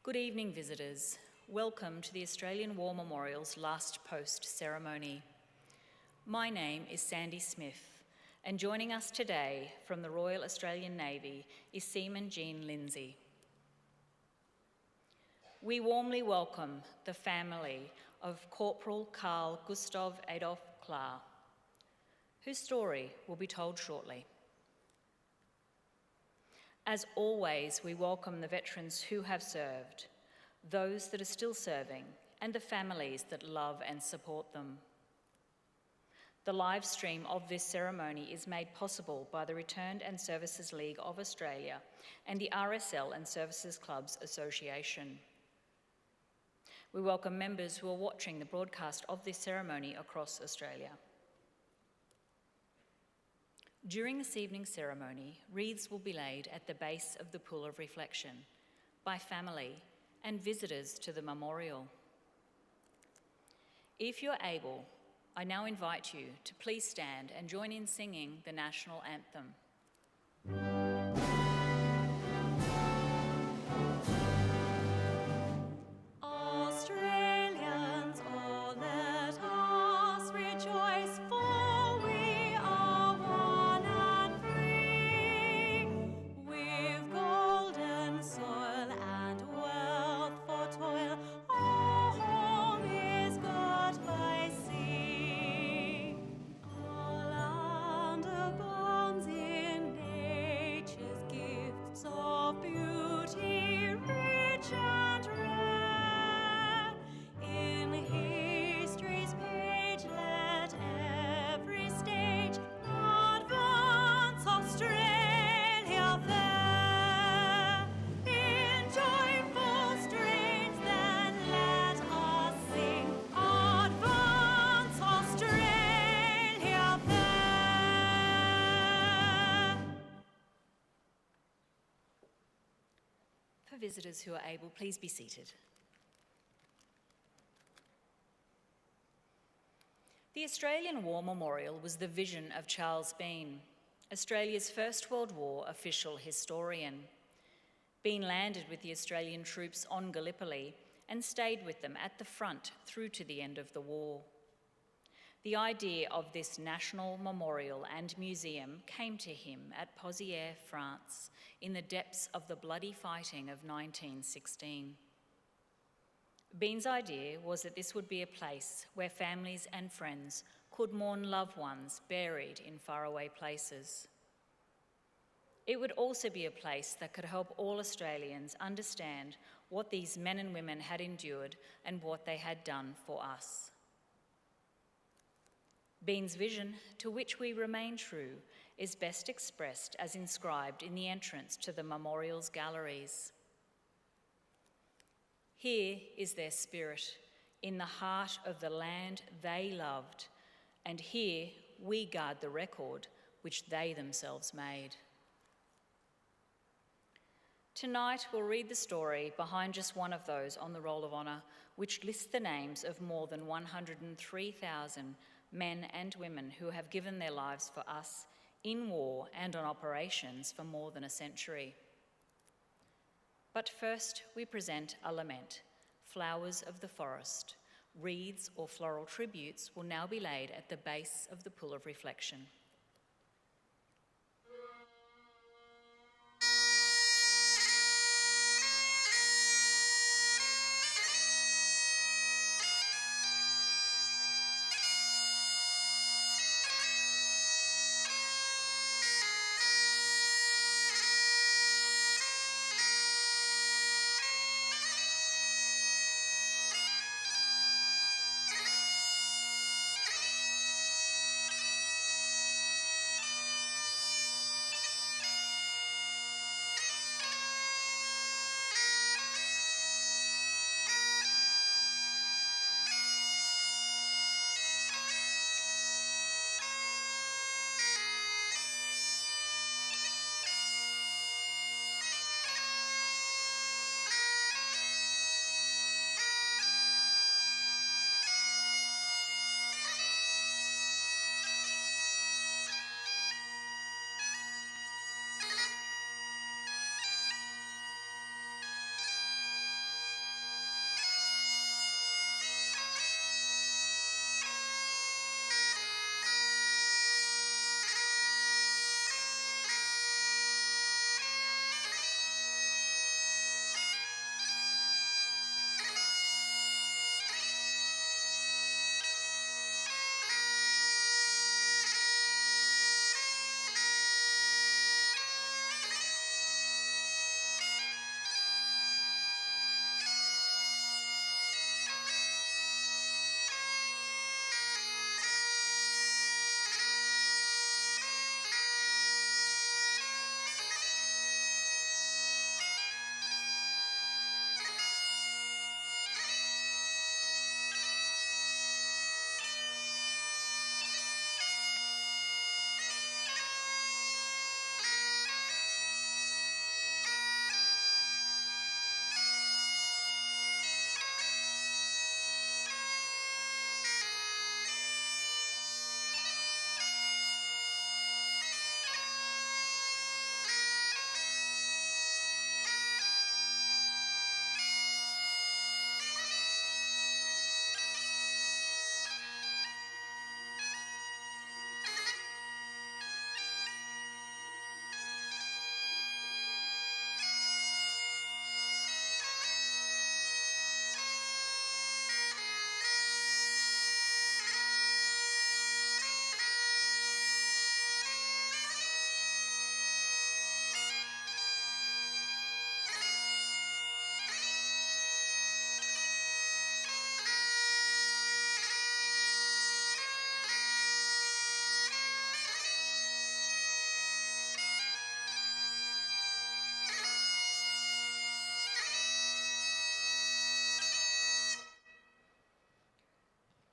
Good evening, visitors. Welcome to the Australian War Memorial's Last Post ceremony. My name is Sandy Smith, and joining us today from the Royal Australian Navy is Seaman Jean Lindsay. We warmly welcome the family of Corporal Carl Gustav Adolph Klar, whose story will be told shortly. As always, we welcome the veterans who have served, those that are still serving, and the families that love and support them. The live stream of this ceremony is made possible by the Returned and Services League of Australia and the RSL and Services Clubs Association. We welcome members who are watching the broadcast of this ceremony across Australia. During this evening's ceremony, wreaths will be laid at the base of the Pool of Reflection by family and visitors to the memorial. If you're able, I now invite you to please stand and join in singing the national anthem. For visitors who are able, please be seated. The Australian War Memorial was the vision of Charles Bean, Australia's First World War official historian. Bean landed with the Australian troops on Gallipoli and stayed with them at the front through to the end of the war. The idea of this national memorial and museum came to him at Pozières, France, in the depths of the bloody fighting of 1916. Bean's idea was that this would be a place where families and friends could mourn loved ones buried in faraway places. It would also be a place that could help all Australians understand what these men and women had endured and what they had done for us. Bean's vision, to which we remain true, is best expressed as inscribed in the entrance to the memorial's galleries. Here is their spirit, in the heart of the land they loved, and here we guard the record which they themselves made. Tonight we'll read the story behind just one of those on the Roll of Honour, which lists the names of more than 103,000 men and women who have given their lives for us in war and on operations for more than a century. But first we present a lament, Flowers of the Forest. Wreaths or floral tributes will now be laid at the base of the Pool of Reflection.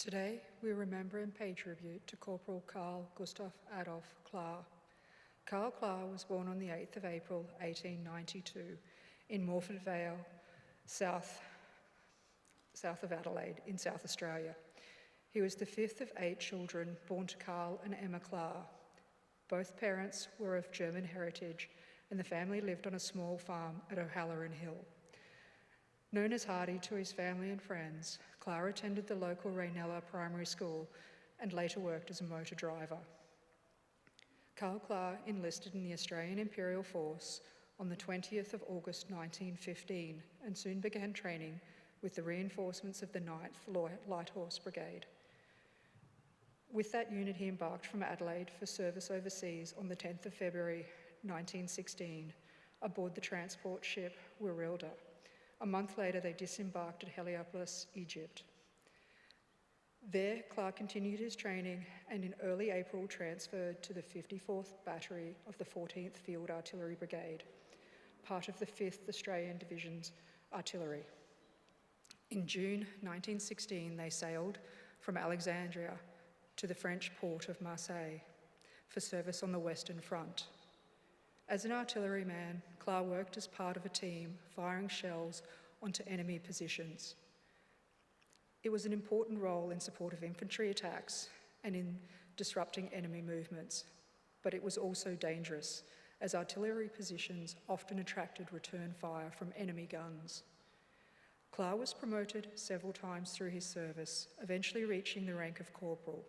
Today, we remember and pay tribute to Corporal Gustav Adolph Klar. Karl Klar was born on the 8th of April 1892 in Morford Vale, south of Adelaide in South Australia. He was the fifth of 8 children born to Karl and Emma Klar. Both parents were of German heritage, and the family lived on a small farm at O'Halloran Hill. Known as Hardy to his family and friends, Klar attended the local Raynella Primary School and later worked as a motor driver. Karl Klar enlisted in the Australian Imperial Force on the 20th of August 1915 and soon began training with the reinforcements of the 9th Light Horse Brigade. With that unit, he embarked from Adelaide for service overseas on the 10th of February 1916 aboard the transport ship Wirilda. A month later, they disembarked at Heliopolis, Egypt. There, Klar continued his training and in early April transferred to the 54th Battery of the 14th Field Artillery Brigade, part of the 5th Australian Division's artillery. In June 1916, they sailed from Alexandria to the French port of Marseille for service on the Western Front. As an artilleryman, Klar worked as part of a team firing shells onto enemy positions. It was an important role in support of infantry attacks and in disrupting enemy movements, but it was also dangerous, as artillery positions often attracted return fire from enemy guns. Klar was promoted several times through his service, eventually reaching the rank of corporal.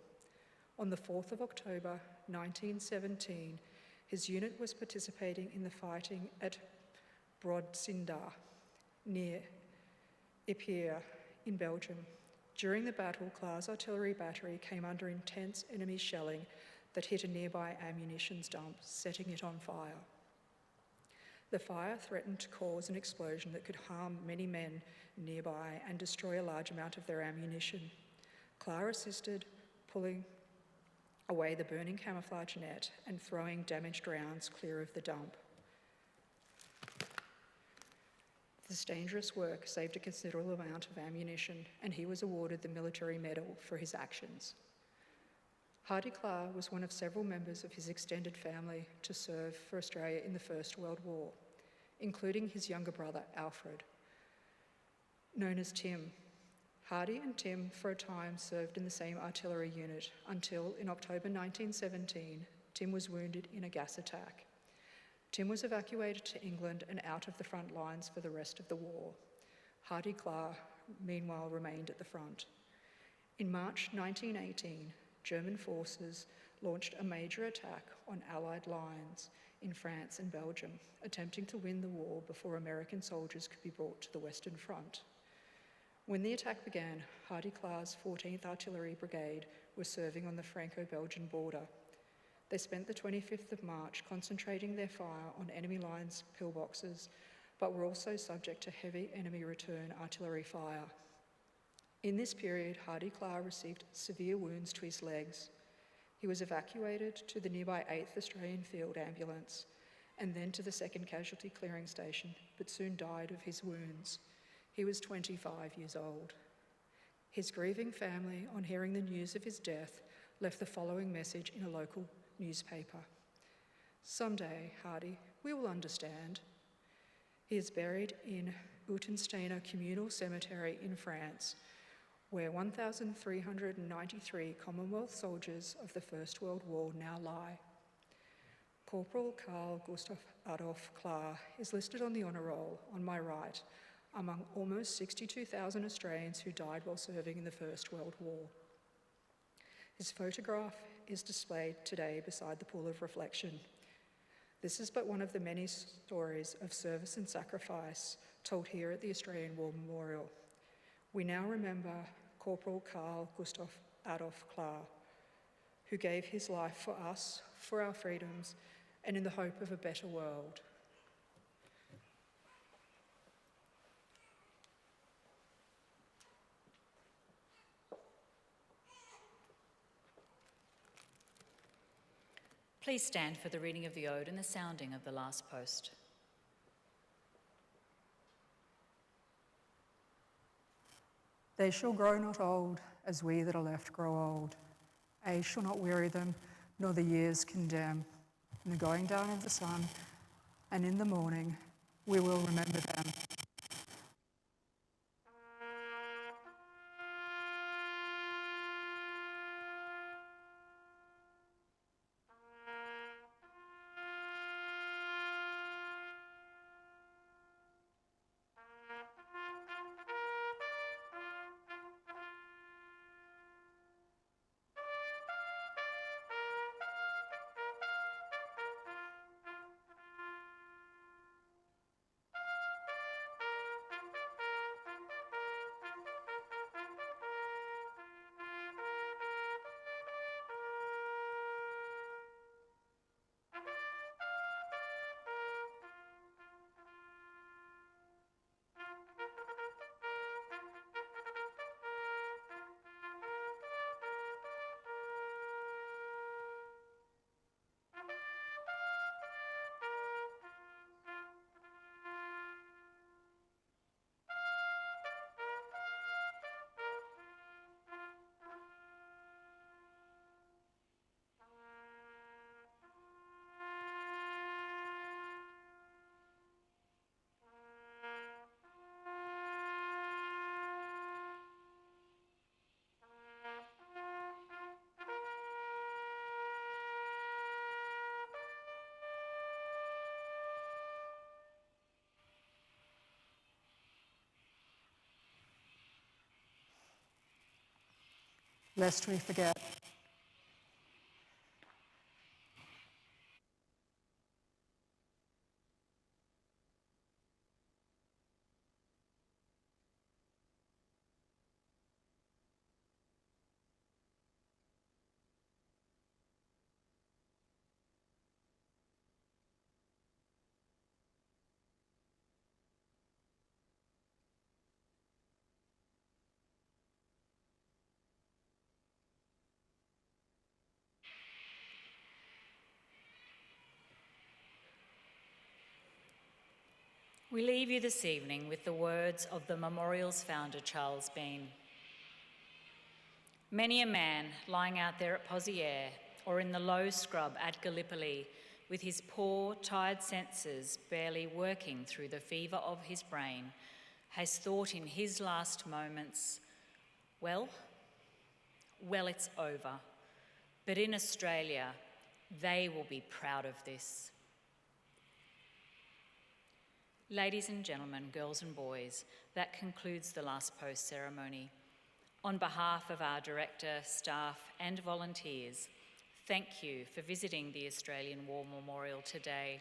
On the 4th of October 1917, his unit was participating in the fighting at Brodsindar, near Ypres in Belgium. During the battle, Klar's artillery battery came under intense enemy shelling that hit a nearby ammunition dump, setting it on fire. The fire threatened to cause an explosion that could harm many men nearby and destroy a large amount of their ammunition. Klar assisted pulling away the burning camouflage net and throwing damaged rounds clear of the dump. This dangerous work saved a considerable amount of ammunition, and he was awarded the Military Medal for his actions. Hardy Klar was one of several members of his extended family to serve for Australia in the First World War, including his younger brother, Alfred, known as Tim. Hardy and Tim, for a time, served in the same artillery unit until, in October 1917, Tim was wounded in a gas attack. Tim was evacuated to England and out of the front lines for the rest of the war. Hardy Klar, meanwhile, remained at the front. In March 1918, German forces launched a major attack on Allied lines in France and Belgium, attempting to win the war before American soldiers could be brought to the Western Front. When the attack began, Hardy Klar's 14th Artillery Brigade was serving on the Franco-Belgian border. They spent the 25th of March concentrating their fire on enemy lines' pillboxes, but were also subject to heavy enemy return artillery fire. In this period, Hardy Klar received severe wounds to his legs. He was evacuated to the nearby 8th Australian Field Ambulance and then to the 2nd Casualty Clearing Station, but soon died of his wounds. He was 25 years old. His grieving family, on hearing the news of his death, left the following message in a local newspaper. "Someday, Hardy, we will understand." He is buried in Utensteiner Communal Cemetery in France, where 1,393 Commonwealth soldiers of the First World War now lie. Corporal Karl Gustav Adolph Klar is listed on the honour roll on my right, among almost 62,000 Australians who died while serving in the First World War. His photograph is displayed today beside the pool of reflection. This is but one of the many stories of service and sacrifice told here at the Australian War Memorial. We now remember Corporal Karl Gustav Adolph Klar, who gave his life for us, for our freedoms, and in the hope of a better world. Please stand for the reading of the Ode and the sounding of the last post. They shall grow not old, as we that are left grow old. Age shall not weary them, nor the years condemn. In the going down of the sun, and in the morning, we will remember them. Lest we forget. We leave you this evening with the words of the memorial's founder, Charles Bean. Many a man lying out there at Pozières or in the low scrub at Gallipoli with his poor, tired senses barely working through the fever of his brain has thought in his last moments, well, it's over. But in Australia, they will be proud of this. Ladies and gentlemen, girls and boys, that concludes the last post ceremony. On behalf of our director, staff and volunteers, thank you for visiting the Australian War Memorial today.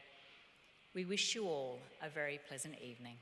We wish you all a very pleasant evening.